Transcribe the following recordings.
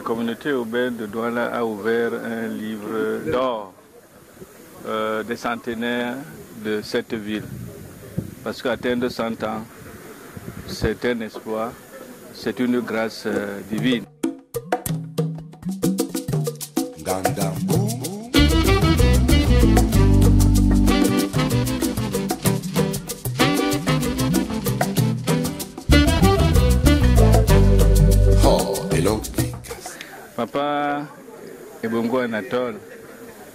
communauté urbaine de Douala a ouvert un livre d'or des centenaires de cette ville. Parce qu'atteindre 100 ans, c'est un espoir, c'est une grâce divine. Papa Ebongo Anatole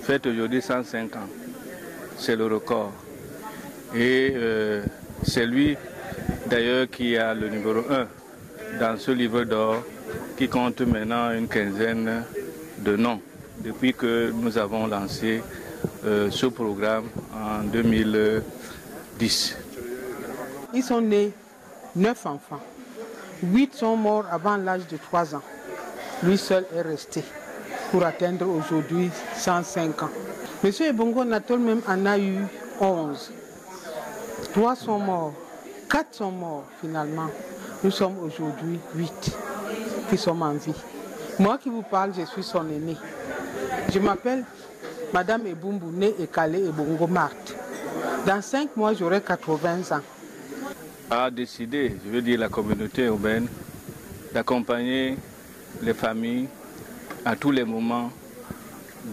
fête aujourd'hui 105 ans. C'est le record. Et c'est lui d'ailleurs qui a le numéro 1 dans ce livre d'or qui compte maintenant une quinzaine de noms depuis que nous avons lancé ce programme en 2010. Ils sont nés 9 enfants. 8 sont morts avant l'âge de 3 ans. Lui seul est resté pour atteindre aujourd'hui 105 ans. Monsieur Ebongo Anatole même en a eu 11. 3 sont morts, 4 sont morts finalement. Nous sommes aujourd'hui 8 qui sommes en vie. Moi qui vous parle, je suis son aîné. Je m'appelle Madame Ebumbu, née Ekale Ebongo Marthe. Dans 5 mois, j'aurai 80 ans. A décidé, je veux dire la communauté urbaine, d'accompagner les familles à tous les moments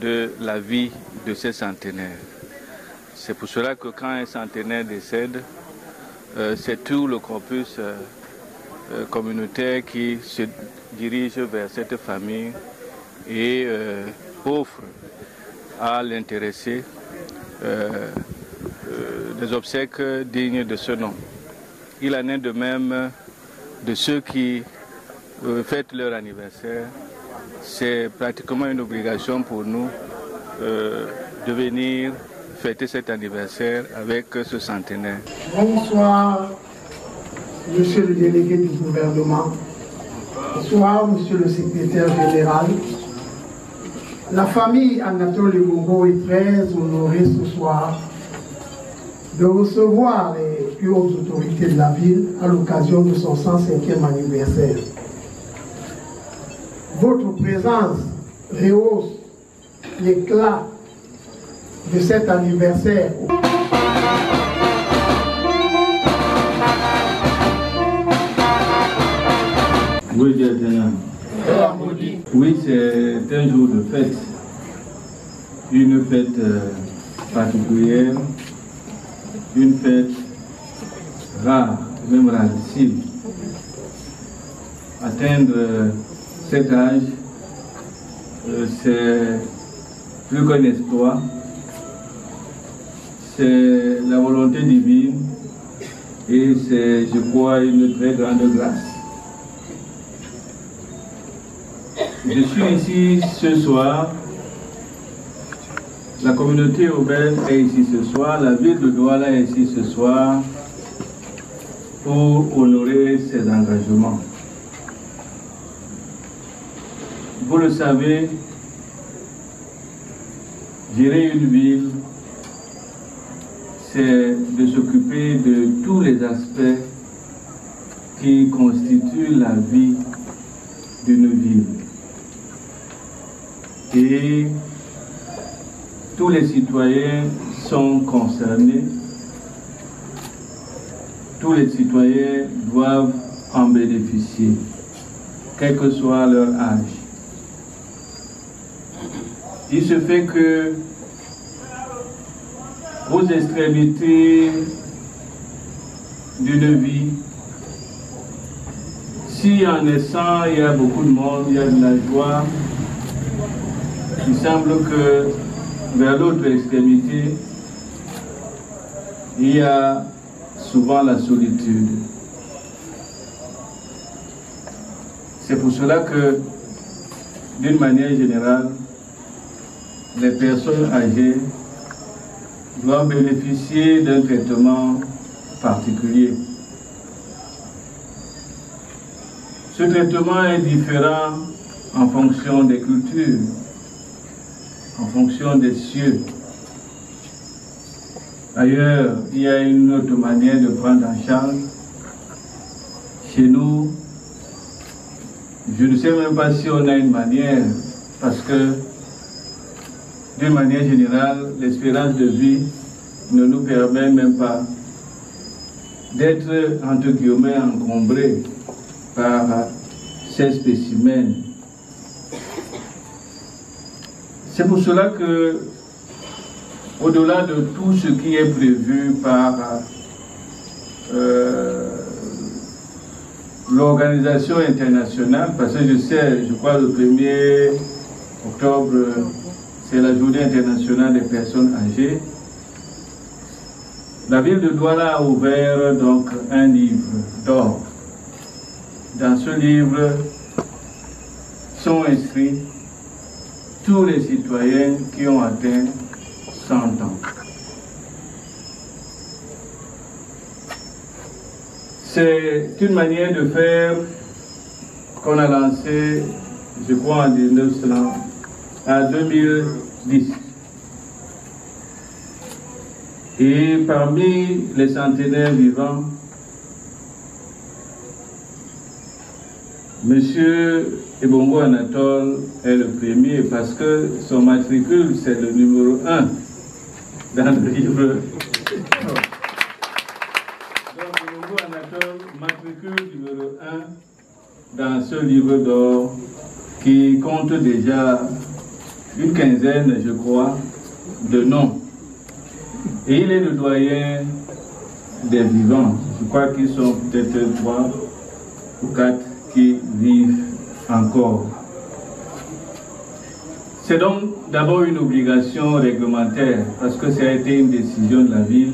de la vie de ces centenaires. C'est pour cela que quand un centenaire décède, c'est tout le corpus communautaire qui se dirige vers cette famille et offre à l'intéressé des obsèques dignes de ce nom. Il en est de même de ceux qui fêtent leur anniversaire. C'est pratiquement une obligation pour nous de venir fêter cet anniversaire avec ce centenaire. Bonsoir, monsieur le délégué du gouvernement. Bonsoir, monsieur le secrétaire général. La famille Anatole Ebongo est très honorée ce soir de recevoir les plus hautes autorités de la ville à l'occasion de son 105e anniversaire. Votre présence rehausse l'éclat de cet anniversaire. Oui, bien. Oui, c'est un jour de fête. Une fête particulière, une fête rare, même rarissime. Atteindre cet âge, c'est plus qu'un espoir, c'est la volonté divine et c'est, je crois, une très grande grâce. Je suis ici ce soir, la communauté urbaine est ici ce soir, la ville de Douala est ici ce soir pour honorer ses engagements. Vous le savez, gérer une ville, c'est de s'occuper de tous les aspects qui constituent la vie d'une ville. Et tous les citoyens sont concernés, tous les citoyens doivent en bénéficier, quel que soit leur âge. Il se fait que aux extrémités d'une vie, si en naissant il y a beaucoup de monde, il y a de la joie, il semble que vers l'autre extrémité, il y a souvent la solitude. C'est pour cela que, d'une manière générale, les personnes âgées doivent bénéficier d'un traitement particulier. Ce traitement est différent en fonction des cultures, en fonction des cieux. Ailleurs, il y a une autre manière de prendre en charge. Chez nous, je ne sais même pas si on a une manière, parce que d'une manière générale, l'espérance de vie ne nous permet même pas d'être, entre guillemets, encombrés par ces spécimens. C'est pour cela que, au-delà de tout ce qui est prévu par l'organisation internationale, parce que je crois le 1er octobre, c'est la journée internationale des personnes âgées. La ville de Douala a ouvert donc un livre d'or. Dans ce livre sont inscrits tous les citoyens qui ont atteint 100 ans. C'est une manière de faire qu'on a lancée, je crois, en 2010. Et parmi les centenaires vivants, M. Ebongo Anatole est le premier parce que son matricule, c'est le numéro 1 dans le livre. Donc, Ebongo Anatole, matricule numéro 1 dans ce livre d'or qui compte déjà une quinzaine, je crois, de noms. Et il est le doyen des vivants. Je crois qu'ils sont peut-être 3 ou 4 qui vivent encore. C'est donc d'abord une obligation réglementaire, parce que ça a été une décision de la ville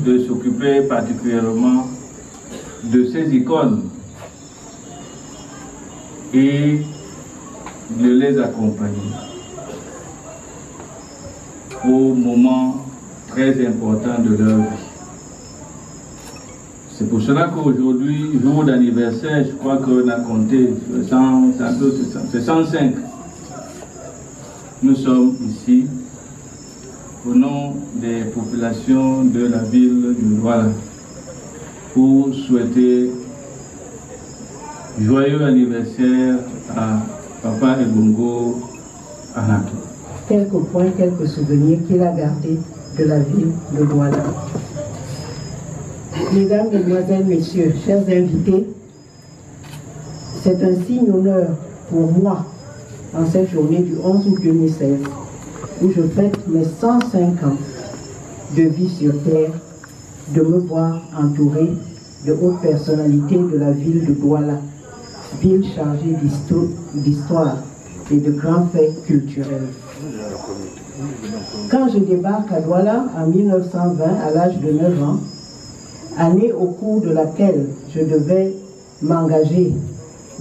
de s'occuper particulièrement de ces icônes et de les accompagner au moment très important de leur vie. C'est pour cela qu'aujourd'hui, jour d'anniversaire, je crois qu'on a compté 105. Nous sommes ici au nom des populations de la ville de Douala pour souhaiter joyeux anniversaire à Papa Ebongo Anatole. Quelques points, quelques souvenirs qu'il a gardés de la ville de Douala. Mesdames, Mesdemoiselles, Messieurs, chers invités, c'est un signe d'honneur pour moi en cette journée du 11 août 2016 où je fête mes 105 ans de vie sur Terre, de me voir entouré de hautes personnalités de la ville de Douala, ville chargée d'histoire et de grands faits culturels. Quand je débarque à Douala en 1920 à l'âge de 9 ans, année au cours de laquelle je devais m'engager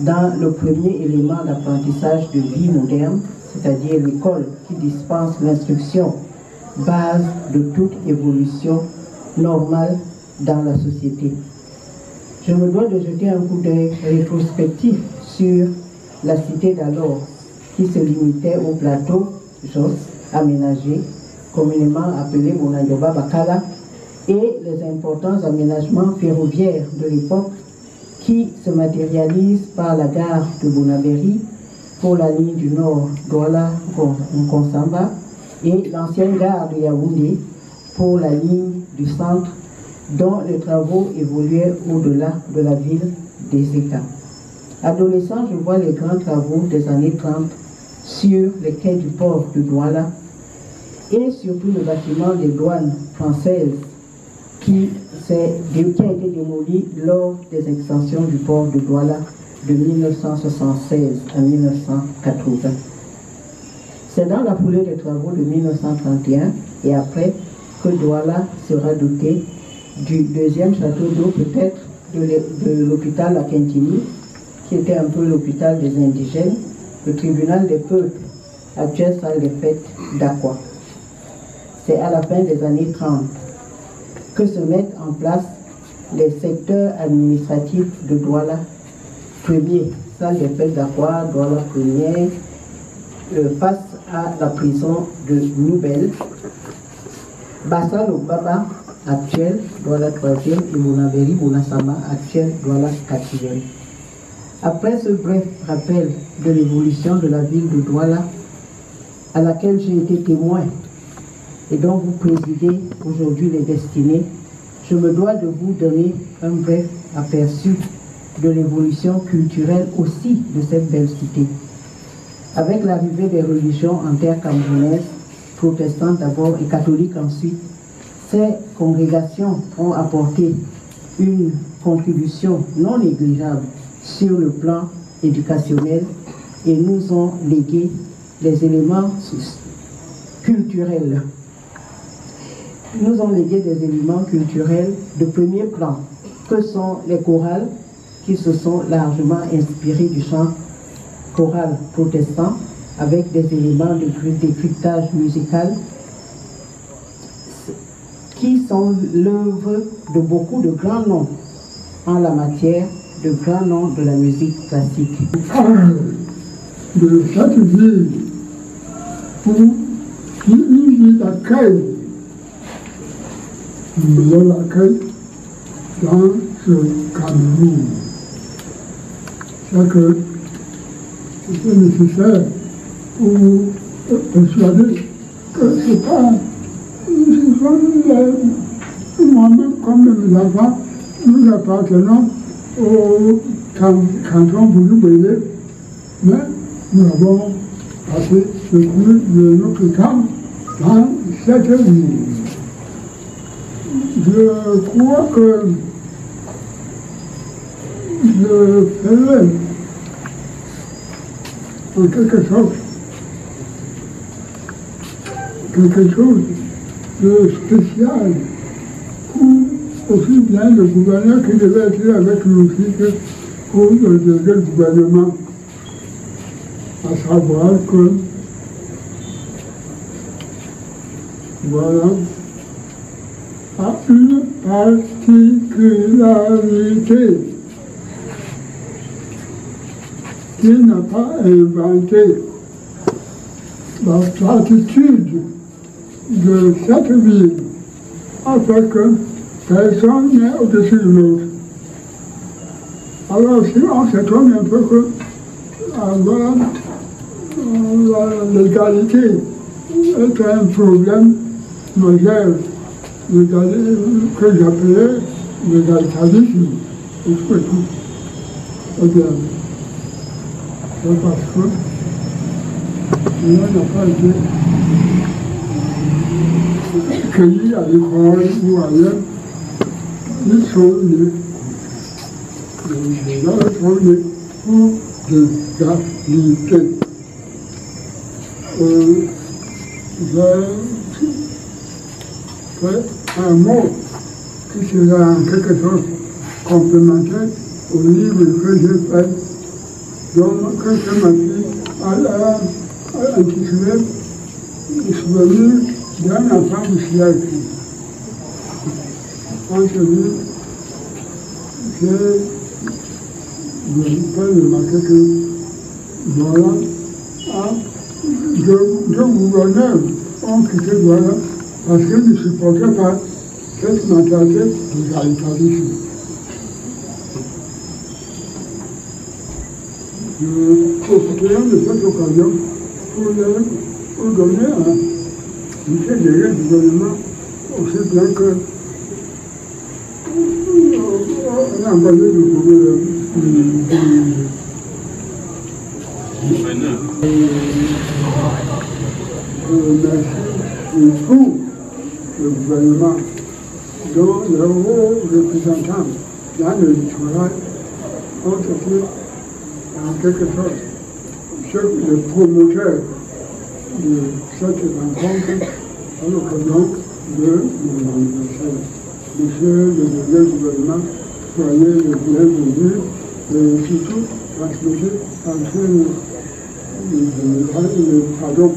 dans le premier élément d'apprentissage de vie moderne, c'est-à-dire l'école qui dispense l'instruction, base de toute évolution normale dans la société. Je me dois de jeter un coup d'œil rétrospectif sur la cité d'alors, qui se limitait au plateau Jos aménagé, communément appelé Bonayoba Bakala, et les importants aménagements ferroviaires de l'époque qui se matérialisent par la gare de Bonaberi pour la ligne du Nord Douala-Nkonsamba et l'ancienne gare de Yaoundé pour la ligne du centre dont les travaux évoluaient au-delà de la ville des États. Adolescent, je vois les grands travaux des années 30 sur les quais du port de Douala et surtout le bâtiment des douanes françaises qui a été démoli lors des extensions du port de Douala de 1976 à 1980. C'est dans la foulée des travaux de 1931 et après que Douala sera doté du deuxième château d'eau, peut-être de l'hôpital à Kentini, qui était un peu l'hôpital des indigènes, le tribunal des peuples, actuelle salle des fêtes d'Aqua. C'est à la fin des années 30 que se mettent en place les secteurs administratifs de Douala. Premier, salle des fêtes d'Aqua, Douala première, face à la prison de Nouvelle. Bassalo Baba, actuel, Douala 3e, et Bonaberi, Bonasama, actuel, Douala 4e. Après ce bref rappel de l'évolution de la ville de Douala, à laquelle j'ai été témoin et dont vous présidez aujourd'hui les destinées, je me dois de vous donner un bref aperçu de l'évolution culturelle aussi de cette belle cité. Avec l'arrivée des religions en terre camerounaise, protestantes d'abord et catholiques ensuite, ces congrégations ont apporté une contribution non négligeable sur le plan éducationnel et nous ont légué les éléments culturels. Nous ont légué des éléments culturels de premier plan, que sont les chorales, qui se sont largement inspirés du chant choral protestant, avec des éléments de décryptage musical, qui sont l'œuvre de beaucoup de grands noms en la matière, de grands noms de la musique classique. De cette ville pour qui nous accueille, nous l'accueil dans ce Cameroun. C'est que c'est nécessaire pour persuader que ce n'est pas moi-même comme mes enfants, nous appartenons au canton Boulou-Bélé, mais nous avons passé le plus de notre temps dans cette ville. Je crois que je ferai en quelque sorte quelque chose de spécial pour aussi bien le gouverneur qui devait être avec nous aussi que pour le gouvernement. À savoir que, voilà, a une particularité qu'il n'a pas inventée. La platitude de cette ville a fait que personne n'est au-dessus de l'autre. Alors si on s'étonne un peu que voilà, l'égalité est un problème majeur que j'appelais l'égalitarisme. Eh bien, c'est parce que il n'a pas été cueillis à l'école ou ailleurs. Ils sont nés. Les gens sont nés pour l'égalité. J'ai fait un mot qui sera en quelque sorte complémentaire au livre que j'ai fait, donc que je m'a intitulé « Souvenir d'un enfant du siècle ». En ce livre, j'ai remarqué que voilà, deux gouverneurs ont quitté Douala parce qu'ils ne supportaient pas cette mentalité d'égalitarisme. Je profiterai de cette occasion pour donner un secrétaire du gouvernement aussi bien que un ambassadeur du gouvernement. Merci pour le gouvernement dont les hauts représentants dans le littoral ont été en quelque sorte les promoteurs de cette rencontre à l'occasion de mon anniversaire. Monsieur le directeur du gouvernement, soyez le bienvenu et surtout transmettez à le pardon.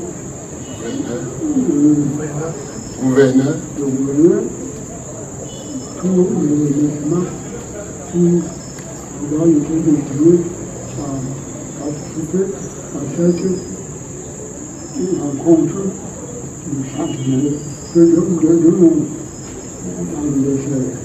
Gouverneur, tous les événements qui ont été destinés à participer à cette rencontre du centenaire de mon anniversaire.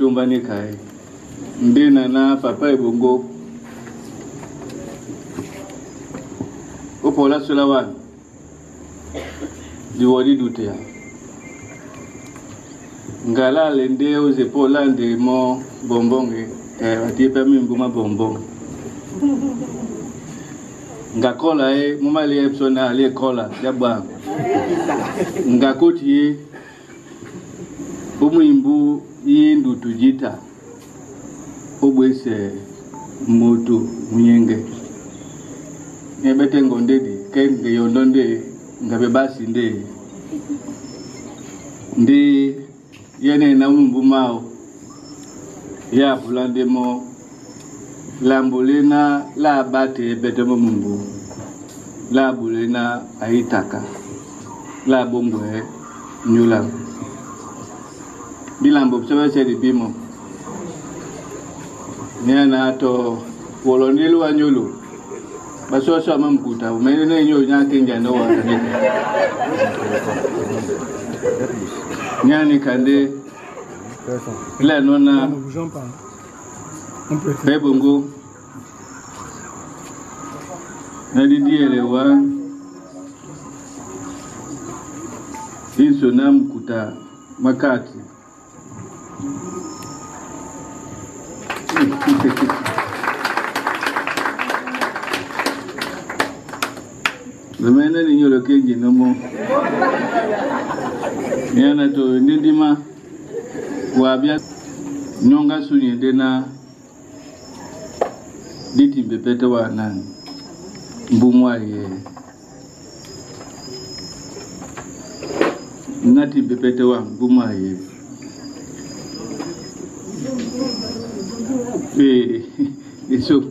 tombani kai ndena na papa ebongo opola sulawan diwali dutea ngala lende oze polande mo bombonge atipa mimbuma bombong ngakola mumali epsona ali kola jaba ngakoti umwimbu yindu tujita obwese moto munyenge nebete ngondedi kenge yondonde ngabe basi ndi yene na umwimbu mao ya bulande mo lambulena la bate bete mo mumbu la bulena aitaka la bombwe nyula bilambo psewa sedi bimo nyana to wolonilu anyulu basoso amamkuta umenene nyo nyake njano wa nyani kande la nona Bebongo nadidielewa insona mkuta makati Zamana ni nyolo kenji nomo yana to ndindima wabia nyonga sunye dena diti bepete wa nani mbumwari nati bepete wa mbumwari iso